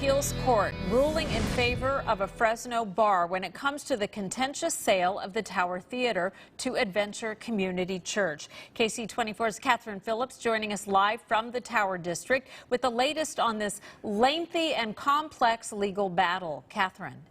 Appeals Court ruling in favor of a Fresno bar when it comes to the contentious sale of the Tower Theater to Adventure Community Church. KC24's Catherine Phillips joining us live from the Tower District with the latest on this lengthy and complex legal battle. Catherine.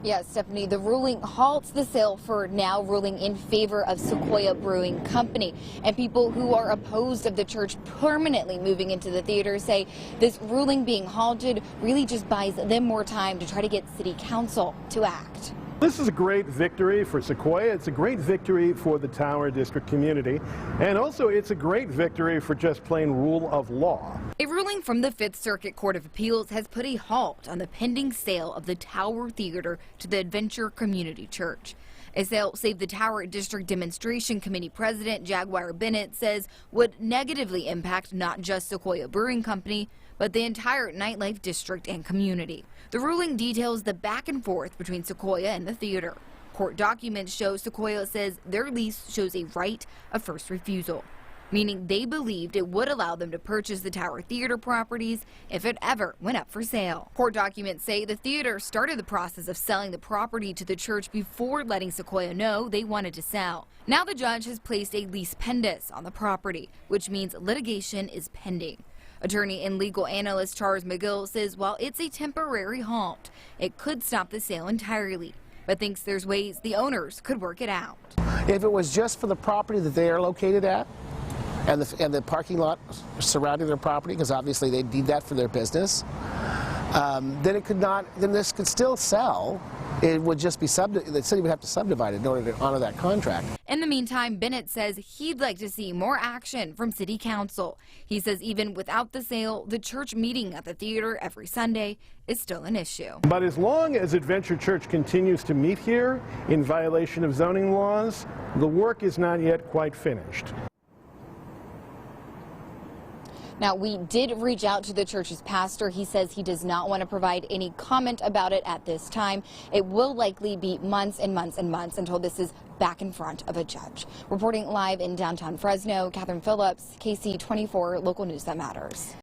Yes, Stephanie, the ruling halts the sale for now, ruling in favor of Sequoia Brewing Company. And people who are opposed of the church permanently moving into the theater say this ruling being halted really just buys them more time to try to get City Council to act. This is a great victory for Sequoia. It's a great victory for the Tower District community. And also, it's a great victory for just plain rule of law. A ruling from the Fifth Circuit Court of Appeals has put a halt on the pending sale of the Tower Theater to the Adventure Community Church. A sale saved the Tower District Demonstration Committee President JAGUAR BENNETT says would negatively impact not just Sequoia Brewing Company, but the entire nightlife district and community. The ruling details the back and forth between Sequoia and the theater. Court documents show Sequoia says their lease shows a right of first refusal, meaning they believed it would allow them to purchase the Tower Theater properties if it ever went up for sale. Court documents say the theater started the process of selling the property to the church before letting Sequoia know they wanted to sell. Now the judge has placed a lease pendus on the property, which means litigation is pending. Attorney and legal analyst Charles MAGILL says while it's a temporary halt, it could stop the sale entirely, but thinks there's ways the owners could work it out. If it was just for the property that they are located at and the parking lot surrounding their property, because obviously they need that for their business, then it could not. Then this could still sell. It would just be the city would have to subdivide it in order to honor that contract. In the meantime, Bennett says he'd like to see more action from City Council. He says even without the sale, the church meeting at the theater every Sunday is still an issue. But as long as Adventure Church continues to meet here in violation of zoning laws, the work is not yet quite finished. Now, we did reach out to the church's pastor. He says he does not want to provide any comment about it at this time. It will likely be months and months and months until this is back in front of a judge. Reporting live in downtown Fresno, Catherine Phillips, KC24, local news that matters.